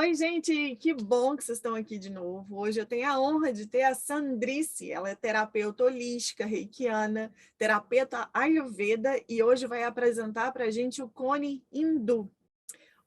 Oi, gente, que bom que vocês estão aqui de novo. Hoje eu tenho a honra de ter a Sandrice, ela é terapeuta holística, reikiana, terapeuta Ayurveda e hoje vai apresentar para a gente o Cone Hindu.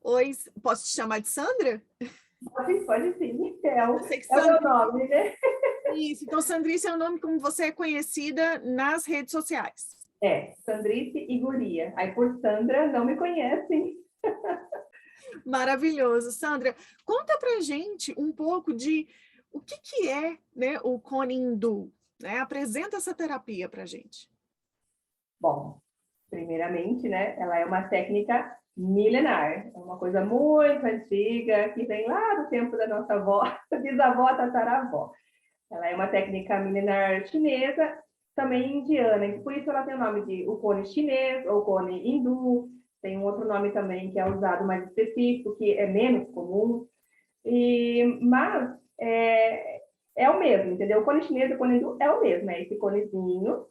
Oi, posso te chamar de Sandra? Pode sim, é Eu sei que o meu Sandrice, nome, né? isso. Então, Sandrice é o nome como você é conhecida nas redes sociais. Sandrice e Guria. Aí por Sandra não me conhecem. Maravilhoso. Sandra, conta pra gente um pouco de o que é, né, o Cone Hindu, né? Apresenta essa terapia pra gente. Bom, primeiramente, né, ela é uma técnica milenar, é uma coisa muito antiga, que vem lá do tempo da nossa avó, bisavó, tataravó. Ela é uma técnica milenar chinesa, também indiana, e por isso ela tem o nome de o cone chinês ou cone hindu. Tem um outro nome também que é usado mais específico, que é menos comum. Mas é o mesmo, entendeu? O cone chinês e o cone hindu é o mesmo, é esse conezinho,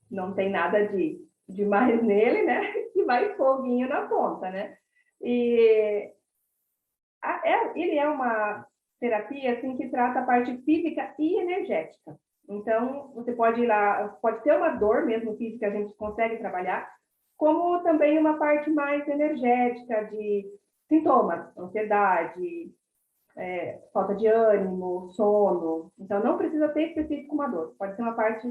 não tem nada de mais nele, né? Que vai foguinho na ponta, né? E ele é uma terapia assim que trata a parte física e energética. Então, você pode ir lá, pode ter uma dor mesmo física, a gente consegue trabalhar, como também uma parte mais energética de sintomas, ansiedade, falta de ânimo, sono. Então, não precisa ser específico uma dor, pode ser uma parte,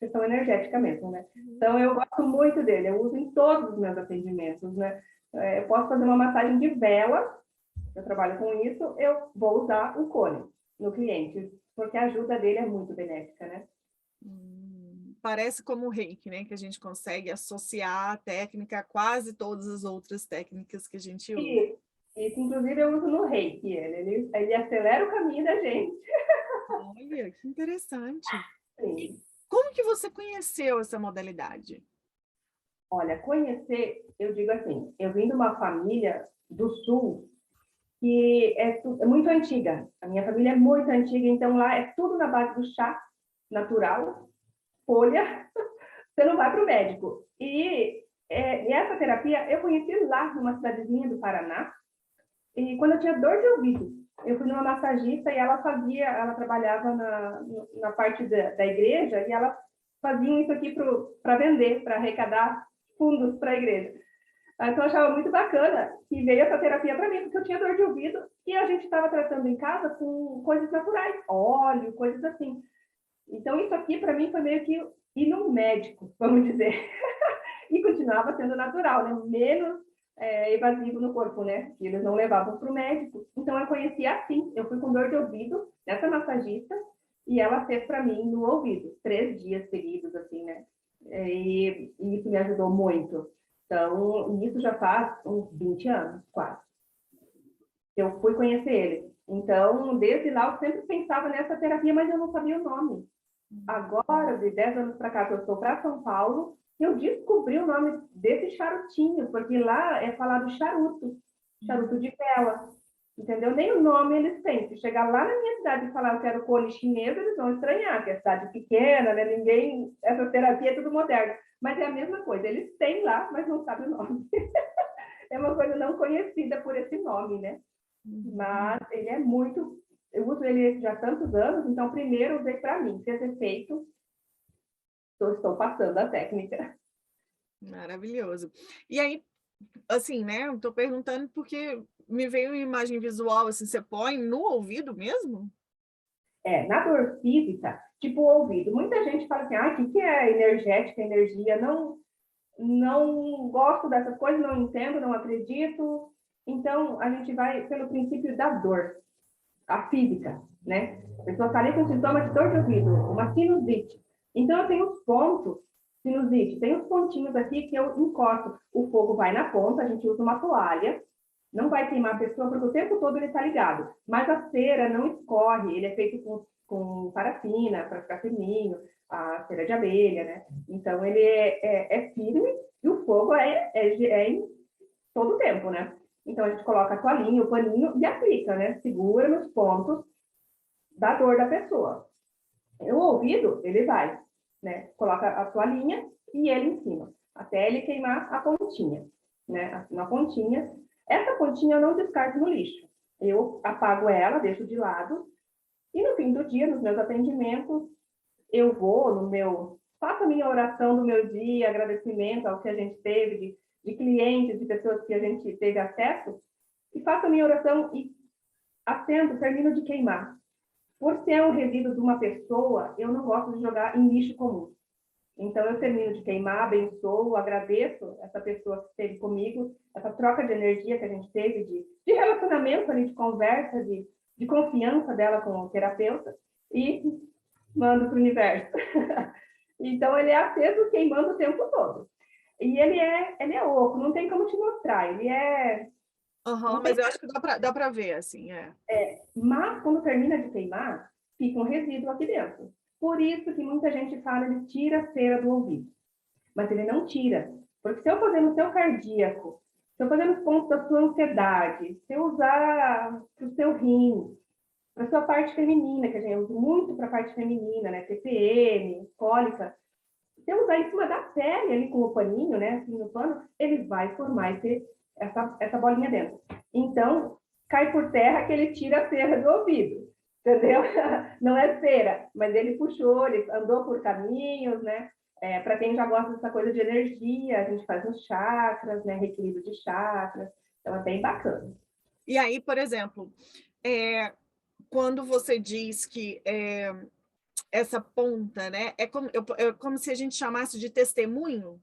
questão energética mesmo, né? Então, eu gosto muito dele, eu uso em todos os meus atendimentos, né? Eu posso fazer uma massagem de vela, eu trabalho com isso, eu vou usar o cone no cliente, porque a ajuda dele é muito benéfica, né? Parece como o reiki, né? Que a gente consegue associar a técnica a quase todas as outras técnicas que a gente usa. E isso, inclusive, eu uso no reiki, ele acelera o caminho da gente. Olha, que interessante. E Sim. como que você conheceu essa modalidade? Olha, conhecer, eu digo assim, eu vim de uma família do sul que é muito antiga. A minha família é muito antiga, então lá é tudo na base do chá natural, folha, você não vai para o médico. E essa terapia eu conheci lá numa cidadezinha do Paraná, e quando eu tinha dor de ouvido, eu fui numa massagista e ela trabalhava na parte da igreja e ela fazia isso aqui para vender, para arrecadar fundos para a igreja. Então, eu achava muito bacana que veio essa terapia para mim, porque eu tinha dor de ouvido e a gente estava tratando em casa com coisas naturais, óleo, coisas assim. Então, isso aqui para mim foi meio que ir no médico, vamos dizer. E continuava sendo natural, né? Menos evasivo no corpo, né? Que eles não levavam para o médico. Então, eu conheci assim. Eu fui com dor de ouvido nessa massagista e ela fez para mim no ouvido, 3 dias seguidos, assim, né? E isso me ajudou muito. Então, isso já faz uns 20 anos, quase. Eu fui conhecer ele. Então, desde lá, eu sempre pensava nessa terapia, mas eu não sabia o nome. Agora, de 10 anos para cá, que eu estou para São Paulo, eu descobri o nome desse charutinho, porque lá é falado charuto, charuto de vela, entendeu? Nem o nome eles têm. Se chegar lá na minha cidade e falar que era o cone chinês, eles vão estranhar, que é cidade pequena, né? Ninguém, essa terapia é tudo moderno. Mas é a mesma coisa, eles têm lá, mas não sabem o nome. É uma coisa não conhecida por esse nome, né? Mas ele é muito... Eu uso ele já há tantos anos, então primeiro usei para mim, fez efeito, estou passando a técnica. Maravilhoso. E aí, assim, né? Eu tô perguntando porque me veio uma imagem visual, assim, você põe no ouvido mesmo? Na dor física, tipo o ouvido, muita gente fala assim, o que é energética, energia? Não gosto dessas coisas, não entendo, não acredito. Então, a gente vai pelo princípio da dor, a física, né? A pessoa está ali com sintoma de dor de ouvido, uma sinusite. Então, eu tenho os pontos, sinusite, tem os pontinhos aqui que eu encosto. O fogo vai na ponta, a gente usa uma toalha, não vai queimar a pessoa, porque o tempo todo ele está ligado. Mas a cera não escorre, ele é feito com parafina, para ficar firminho, a cera de abelha, né? Então, ele é firme e o fogo é em todo o tempo, né? Então, a gente coloca a toalhinha, o paninho e aplica, né? Segura nos pontos da dor da pessoa. O ouvido, ele vai, né? Coloca a toalhinha e ele em cima, até ele queimar a pontinha, né? Na pontinha. Essa pontinha eu não descarto no lixo. eu apago ela, deixo de lado, e no fim do dia, nos meus atendimentos, eu vou faço a minha oração do meu dia, agradecimento ao que a gente teve, de clientes, de pessoas que a gente teve acesso, e faço a minha oração e acendo, termino de queimar. Por ser um resíduo de uma pessoa, eu não gosto de jogar em lixo comum. Então, eu termino de queimar, abençoo, agradeço essa pessoa que esteve comigo, essa troca de energia que a gente teve, de relacionamento ali, de conversa, de confiança dela com o terapeuta, e mando para o universo. Então, ele é aceso, queimando o tempo todo. E ele é oco, não tem como te mostrar, ele é... Mas eu acho que dá para ver, assim, Mas, quando termina de queimar, fica um resíduo aqui dentro. Por isso que muita gente fala, ele tira a cera do ouvido. Mas ele não tira. Porque se eu fazer no seu cardíaco, se eu fazer nos pontos da sua ansiedade, se eu usar para o seu rim, para a sua parte feminina, que a gente usa muito para a parte feminina, né? TPM, cólica. Se eu usar em cima da pele, ali com o paninho, né? Assim, no pano, ele vai formar essa bolinha dentro. Então, cai por terra que ele tira a cera do ouvido, entendeu? Não é cera, mas ele puxou, ele andou por caminhos, né? Para quem já gosta dessa coisa de energia, a gente faz uns chakras, né? Reequilíbrio de chakras, então é bem bacana. E aí, por exemplo, quando você diz que essa ponta, né, é como se a gente chamasse de testemunho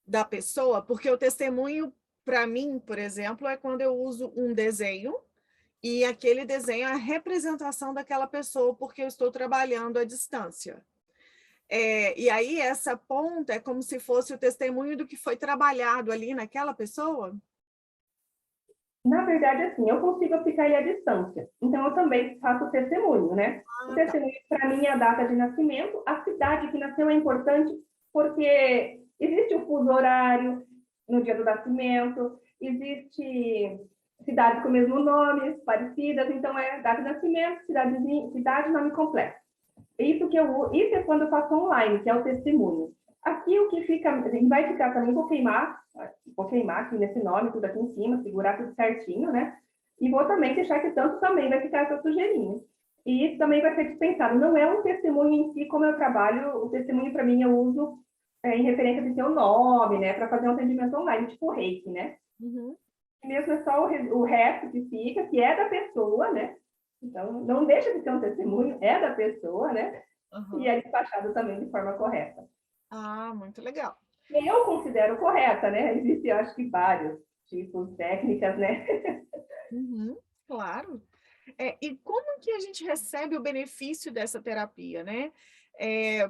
da pessoa, porque o testemunho, para mim, por exemplo, é quando eu uso um desenho e aquele desenho é a representação daquela pessoa, porque eu estou trabalhando à distância. E aí essa ponta é como se fosse o testemunho do que foi trabalhado ali naquela pessoa? Na verdade, assim, eu consigo aplicar ele à distância. Então, eu também faço o testemunho, né? O Tá. testemunho, para mim, é a data de nascimento. A cidade que nasceu é importante porque existe o fuso horário no dia do nascimento, existe cidades com o mesmo nome, parecidas, então é data de nascimento, cidade, nome completo. Isso é quando eu faço online, que é o testemunho. Aqui o que fica, vai ficar também, vou queimar aqui nesse nome, tudo aqui em cima, segurar tudo certinho, né? E vou também deixar que tanto também vai ficar essa sujeirinha. E isso também vai ser dispensado. Não é um testemunho em si, como eu trabalho, o testemunho para mim eu uso em referência de seu nome, né? Para fazer um atendimento online, tipo reiki, né? Uhum. E mesmo é só o resto que fica, que é da pessoa, né? Então, não deixa de ser um testemunho, é da pessoa, né? E é despachado também de forma correta. Muito legal. Eu considero correta, né? Existem, acho que, vários tipos, técnicas, né? Uhum, claro. E como que a gente recebe o benefício dessa terapia, né?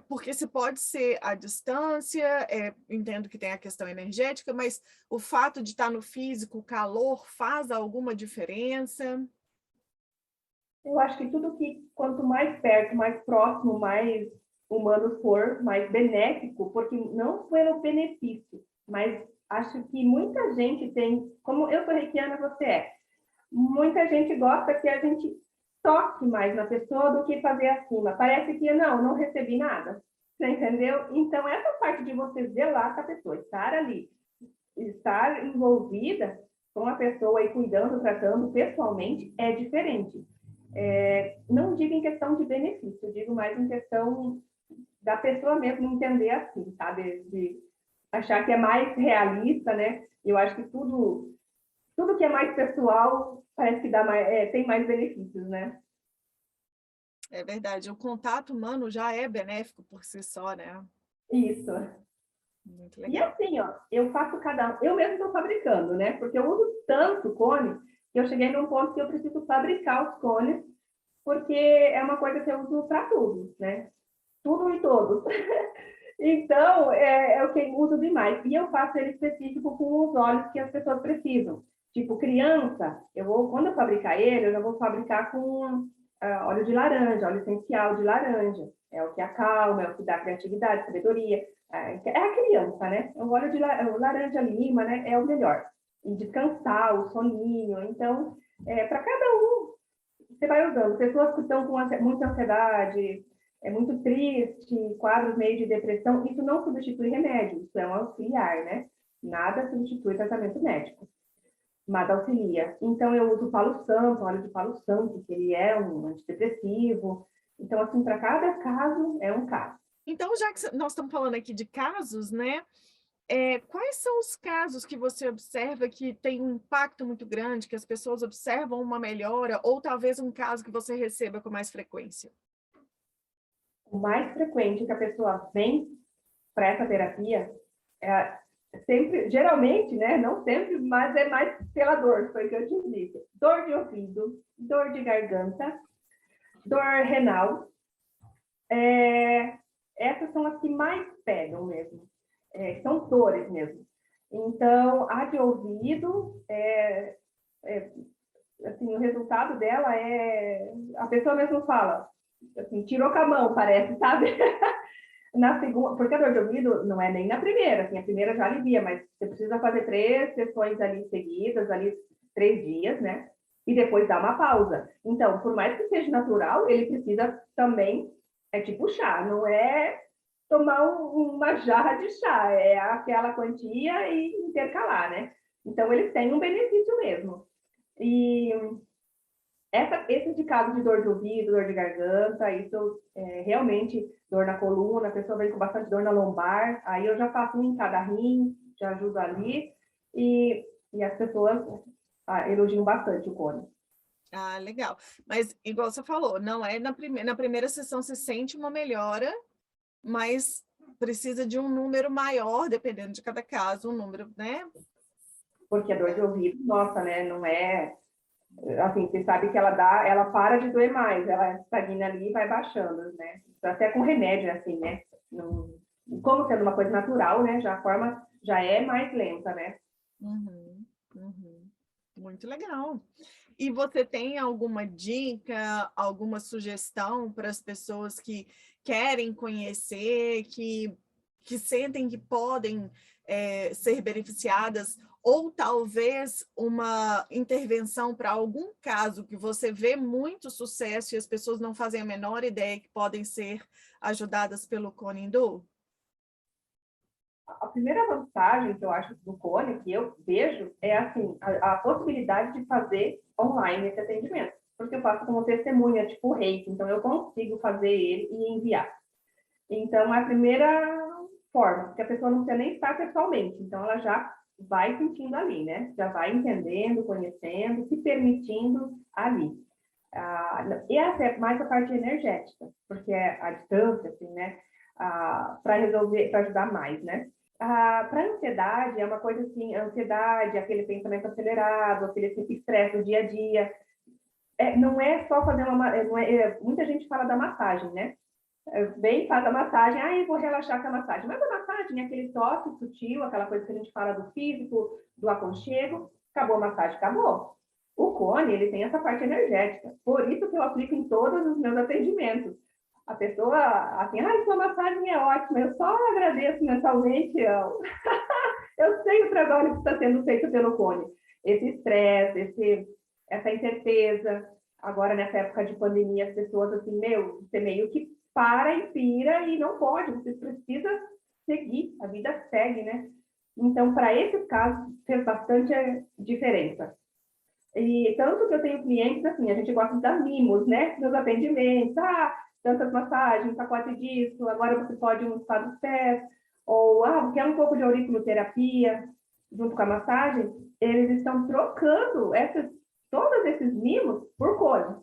Porque se pode ser à distância, entendo que tem a questão energética, mas o fato de estar no físico, o calor, faz alguma diferença? Eu acho que tudo que, quanto mais perto, mais próximo, mais humano for, mais benéfico, porque não pelo benefício, mas acho que muita gente tem, como eu sou reikiana, você é, muita gente gosta que a gente toque mais na pessoa do que fazer acima. Parece que não recebi nada. Você entendeu? Então, essa parte de você zelar com a pessoa, estar ali, estar envolvida com a pessoa e cuidando, tratando pessoalmente, é diferente. Não digo em questão de benefício, digo mais em questão da pessoa mesmo entender assim, sabe? De achar que é mais realista, né? Eu acho que tudo que é mais pessoal parece que tem mais benefícios, né? É verdade, o contato humano já é benéfico por si só, né? Isso. Muito E legal. assim, ó, eu faço eu mesmo estou fabricando, né? Porque eu uso tanto cone que eu cheguei num ponto que eu preciso fabricar os cones, porque é uma coisa que eu uso para tudo, né? Tudo e todos. Então, é o que eu uso demais. E eu faço ele específico com os óleos que as pessoas precisam. Tipo, criança, quando eu fabricar ele, eu já vou fabricar com óleo de laranja, óleo essencial de laranja. É o que acalma, é o que dá criatividade, sabedoria. É a criança, né? O óleo de laranja lima, né? É o melhor. E descansar, o soninho. Então, para cada um, você vai usando. Pessoas que estão com muita ansiedade, muito triste, quadros meio de depressão, isso não substitui remédio, isso é um auxiliar, né? Nada substitui tratamento médico. mas auxilia. Então, eu uso Palo Santo, óleo de Palo Santo, que ele é um antidepressivo. Então, assim, para cada caso, é um caso. Então, já que nós estamos falando aqui de casos, né? Quais são os casos que você observa que tem um impacto muito grande, que as pessoas observam uma melhora, ou talvez um caso que você receba com mais frequência? O mais frequente que a pessoa vem para essa terapia é sempre, geralmente, né? Não sempre, mas é mais pela dor, foi o que eu te disse. Dor de ouvido, dor de garganta, dor renal. Essas são as que mais pegam mesmo. São dores mesmo. Então, a de ouvido, assim, o resultado dela a pessoa mesmo fala, assim, tirou com a mão, parece, sabe? Na segunda, porque a dor de ouvido não é nem na primeira, assim, a primeira já alivia, mas você precisa fazer 3 sessões ali seguidas, ali 3 dias, né? E depois dar uma pausa. Então, por mais que seja natural, ele precisa também, tipo chá, não é tomar uma jarra de chá, é aquela quantia e intercalar, né? Então, eles têm um benefício mesmo. E esse de caso de dor de ouvido, dor de garganta, isso realmente dor na coluna, a pessoa vem com bastante dor na lombar, aí eu já faço um em cada rim, já ajudo ali, e as pessoas elogiam bastante o cone. Ah, legal. Mas, igual você falou, não é na primeira sessão se sente uma melhora, mas precisa de um número maior, dependendo de cada caso, um número, né? Porque a dor de ouvido, nossa, né, não é assim, você sabe que ela para de doer mais, ela estagna ali e vai baixando, né? Até com remédio, assim, né? Não, como sendo uma coisa natural, né? Já a forma já é mais lenta, né? Uhum, uhum. Muito legal. E você tem alguma dica, alguma sugestão para as pessoas que querem conhecer, que sentem que podem ser beneficiadas, ou talvez uma intervenção para algum caso que você vê muito sucesso e as pessoas não fazem a menor ideia que podem ser ajudadas pelo Conindu? A primeira vantagem que eu acho do Cone, que eu vejo, é assim, a possibilidade de fazer online esse atendimento. Porque eu faço como testemunha, tipo reiki, então eu consigo fazer ele e enviar. Então, é a primeira forma, porque a pessoa não precisa nem estar pessoalmente, então ela já vai sentindo ali, né? Já vai entendendo, conhecendo, se permitindo ali. E essa é mais a parte energética, porque é a distância, assim, né? Para resolver, para ajudar mais, né? Para a ansiedade, é uma coisa assim, a ansiedade, aquele pensamento acelerado, aquele estresse do dia a dia. Não é só fazer muita gente fala da massagem, né? Vem, faz a massagem, eu vou relaxar com a massagem. Mas a massagem é aquele toque sutil, aquela coisa que a gente fala do físico, do aconchego, acabou a massagem, acabou. O cone, ele tem essa parte energética, por isso que eu aplico em todos os meus atendimentos. A pessoa, assim, sua massagem é ótima, eu só agradeço mentalmente, eu sei o trabalho que está sendo feito pelo cone. Esse estresse, essa incerteza, agora nessa época de pandemia, as pessoas, assim, você meio que para e pira e não pode, você precisa seguir, a vida segue, né? Então, para esse caso, fez bastante diferença. E tanto que eu tenho clientes, assim, a gente gosta de dar mimos, né? Nos atendimentos, tantas massagens, pacote disso, agora você pode limpar dos pés, ou, quer um pouco de auriculoterapia junto com a massagem, eles estão trocando todos esses mimos por cone.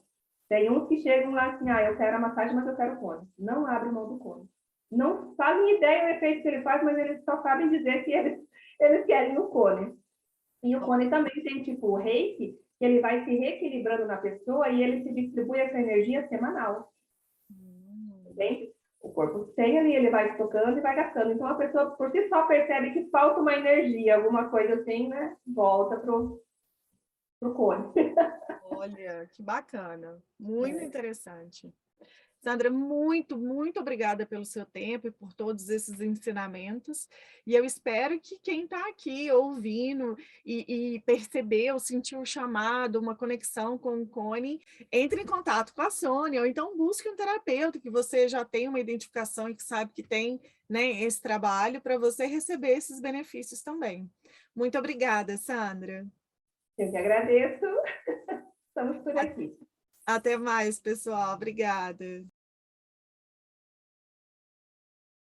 Tem uns que chegam lá assim, eu quero a massagem, mas eu quero o cone. Não abre mão do cone. Não fazem ideia do efeito que ele faz, mas eles só sabem dizer que eles querem o cone. E o cone também tem tipo o reiki, que ele vai se reequilibrando na pessoa e ele se distribui essa energia semanal. Entende? O corpo tem ali, ele vai tocando e vai gastando. Então a pessoa por si só percebe que falta uma energia, alguma coisa assim, né? Volta pro cone. Olha, que bacana, muito interessante. Sandra, muito, muito obrigada pelo seu tempo e por todos esses ensinamentos. E eu espero que quem está aqui ouvindo e percebeu, sentiu o chamado, uma conexão com o Cone, entre em contato com a Sônia, ou então busque um terapeuta que você já tem uma identificação e que sabe que tem, né, esse trabalho para você receber esses benefícios também. Muito obrigada, Sandra. Eu que agradeço. Estamos por aqui. Até mais, pessoal. Obrigada.